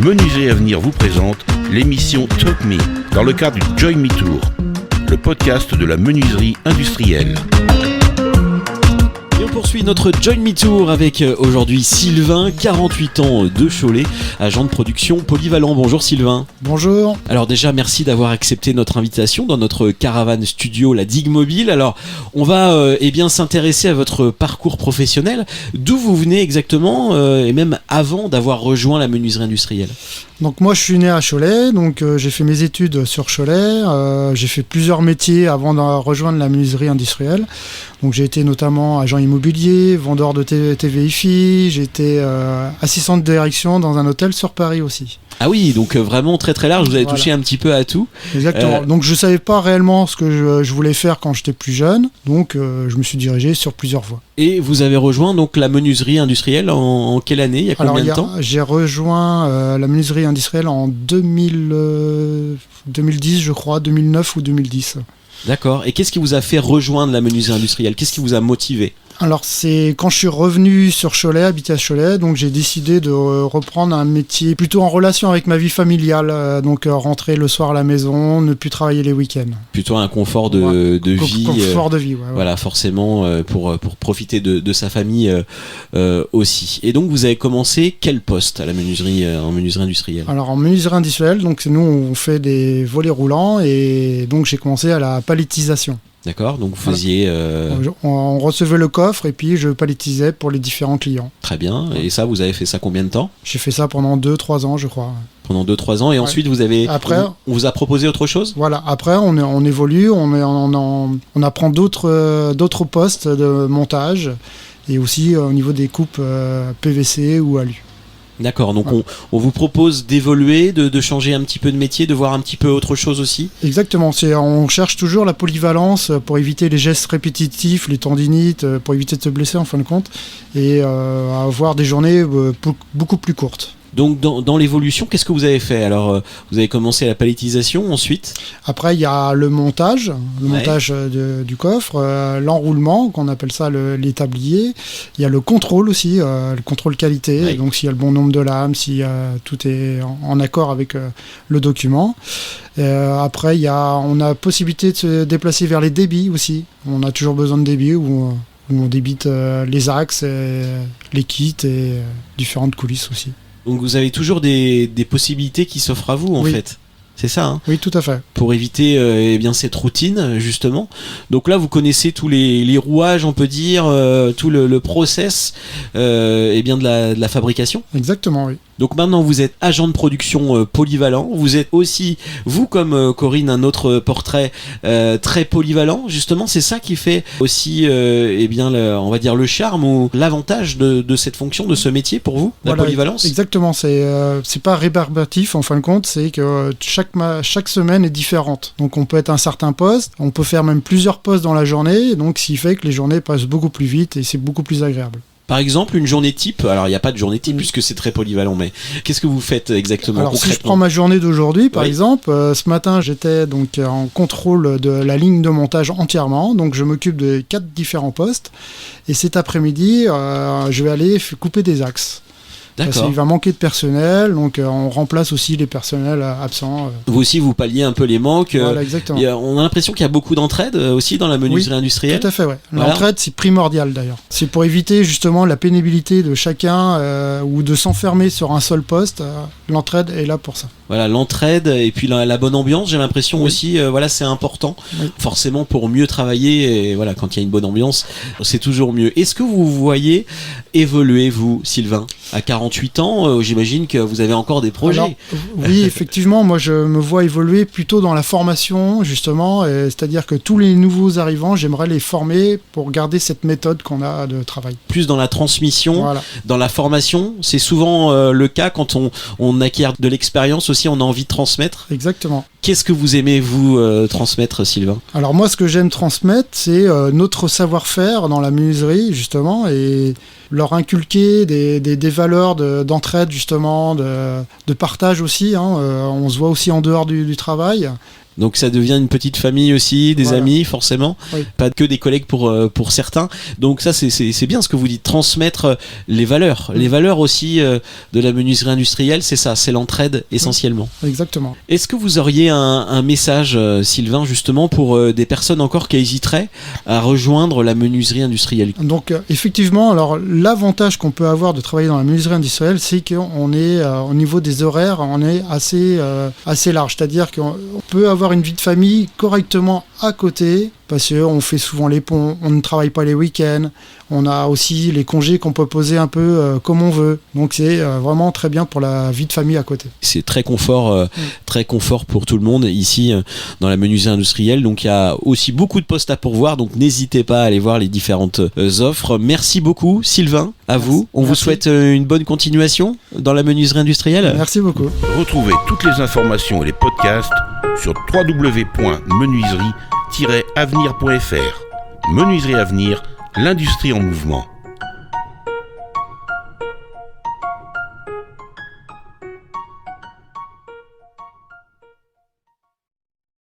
Menuiserie Avenir vous présente l'émission Talk Me dans le cadre du Join Me Tour, le podcast de la menuiserie industrielle. Et on poursuit notre Join Me Tour avec aujourd'hui Sylvain, 48 ans de Cholet, agent de production polyvalent. Bonjour Sylvain. Bonjour. Alors déjà, merci d'avoir accepté notre invitation dans notre caravane studio, la Digue Mobile. Alors, on va s'intéresser à votre parcours professionnel. D'où vous venez exactement et même avant d'avoir rejoint la menuiserie industrielle? Donc moi je suis né à Cholet, donc j'ai fait mes études sur Cholet, j'ai fait plusieurs métiers avant de rejoindre la menuiserie industrielle. Donc j'ai été notamment agent immobilier, vendeur de TVFI, j'ai été assistant de direction dans un hôtel sur Paris aussi. Ah oui, donc vraiment très très large, vous avez touché un petit peu à tout. Exactement, donc je savais pas réellement ce que je voulais faire quand j'étais plus jeune, donc je me suis dirigé sur plusieurs voies. Et vous avez rejoint donc la menuiserie industrielle en quelle année? Il y a combien de temps? J'ai rejoint la menuiserie industrielle en 2010 je crois, 2009 ou 2010. D'accord, et qu'est-ce qui vous a fait rejoindre la menuiserie industrielle? Qu'est-ce qui vous a motivé? Alors c'est quand je suis revenu sur Cholet, habité à Cholet, donc j'ai décidé de reprendre un métier plutôt en relation avec ma vie familiale, donc rentrer le soir à la maison, ne plus travailler les week-ends. Plutôt un confort de vie. Confort de vie, ouais. Voilà, forcément pour profiter de sa famille aussi. Et donc vous avez commencé quel poste à la menuiserie en menuiserie industrielle? Alors en menuiserie industrielle, donc nous on fait des volets roulants et donc j'ai commencé à la palettisation. D'accord, donc vous faisiez... On recevait le coffre et puis je palettisais pour les différents clients. Très bien, et ça, vous avez fait ça combien de temps? J'ai fait ça pendant 2-3 ans, je crois. Pendant 2-3 ans, et ensuite vous avez... Après, on vous a proposé autre chose? Voilà, après on évolue, on apprend d'autres postes de montage, et aussi au niveau des coupes PVC ou alu. D'accord, donc on vous propose d'évoluer, de changer un petit peu de métier, de voir un petit peu autre chose aussi? Exactement, on cherche toujours la polyvalence pour éviter les gestes répétitifs, les tendinites, pour éviter de se blesser en fin de compte, et avoir des journées beaucoup plus courtes. Donc dans l'évolution, qu'est-ce que vous avez fait? Alors vous avez commencé la palettisation, ensuite? Après il y a le montage du coffre, l'enroulement, qu'on appelle ça les tabliers. Il y a le contrôle aussi, le contrôle qualité, Ouais. donc s'il y a le bon nombre de lames, si tout est en accord avec le document. Après on a possibilité de se déplacer vers les débits aussi. On a toujours besoin de débits où on débite les axes, les kits et différentes coulisses aussi. Donc vous avez toujours des possibilités qui s'offrent à vous en fait. C'est ça, hein? Oui, tout à fait. Pour éviter cette routine, justement. Donc là, vous connaissez tous les rouages, on peut dire, tout le process de la fabrication. Exactement, oui. Donc maintenant, vous êtes agent de production polyvalent. Vous êtes aussi, vous comme Corinne, un autre portrait très polyvalent. Justement, c'est ça qui fait aussi, on va dire, le charme ou l'avantage de cette fonction, de ce métier pour vous, la polyvalence. Exactement, c'est pas rébarbatif en fin de compte, c'est que chaque semaine est différente. Donc on peut être à un certain poste, on peut faire même plusieurs postes dans la journée, donc ce qui fait que les journées passent beaucoup plus vite et c'est beaucoup plus agréable. Par exemple, une journée type, alors il n'y a pas de journée type puisque c'est très polyvalent, mais qu'est-ce que vous faites exactement? Alors si je prends ma journée d'aujourd'hui par exemple, ce matin j'étais donc en contrôle de la ligne de montage entièrement, donc je m'occupe de 4 différents postes, et cet après-midi je vais aller couper des axes. Parce qu'il va manquer de personnel, donc on remplace aussi les personnels absents. Vous aussi, vous palliez un peu les manques. Voilà, exactement. On a l'impression qu'il y a beaucoup d'entraide aussi dans la menuiserie industrielle. Tout à fait, ouais. L'entraide, c'est primordial d'ailleurs. C'est pour éviter justement la pénibilité de chacun ou de s'enfermer sur un seul poste. L'entraide est là pour ça. Voilà, l'entraide et puis la bonne ambiance, j'ai l'impression aussi, c'est important. Oui. Forcément pour mieux travailler, et voilà, quand il y a une bonne ambiance, c'est toujours mieux. Est-ce que vous voyez évoluer, vous, Sylvain, à 48 ans, j'imagine que vous avez encore des projets. Alors, oui, effectivement, moi je me vois évoluer plutôt dans la formation, justement, c'est-à-dire que tous les nouveaux arrivants, j'aimerais les former pour garder cette méthode qu'on a de travail. Plus dans la transmission, dans la formation, c'est souvent le cas quand on acquiert de l'expérience aussi, on a envie de transmettre. Exactement. Qu'est-ce que vous aimez, vous, transmettre, Sylvain? Alors moi, ce que j'aime transmettre, c'est notre savoir-faire dans la menuiserie, justement, et leur inculquer des valeurs d'entraide, justement, de partage aussi. On se voit aussi en dehors du travail. Donc ça devient une petite famille aussi, des amis forcément, oui. Pas que des collègues pour certains. Donc ça c'est bien ce que vous dites, transmettre les valeurs aussi de la menuiserie industrielle, c'est ça, c'est l'entraide essentiellement. Exactement. Est-ce que vous auriez un message, Sylvain, justement pour des personnes encore qui hésiteraient à rejoindre la menuiserie industrielle? Donc effectivement, alors l'avantage qu'on peut avoir de travailler dans la menuiserie industrielle, c'est qu'on est au niveau des horaires, on est assez large, c'est-à-dire qu'on peut avoir une vie de famille correctement à côté, parce qu'on fait souvent les ponts, on ne travaille pas les week-ends, on a aussi les congés qu'on peut poser un peu comme on veut. Donc c'est vraiment très bien pour la vie de famille à côté. C'est très confort pour tout le monde ici dans la menuiserie industrielle. Donc il y a aussi beaucoup de postes à pourvoir, donc n'hésitez pas à aller voir les différentes offres. Merci beaucoup Sylvain, à vous. On vous souhaite une bonne continuation dans la menuiserie industrielle. Merci beaucoup. Retrouvez toutes les informations et les podcasts sur www.menuiserie-avenir.fr. Menuiserie Avenir, l'industrie en mouvement.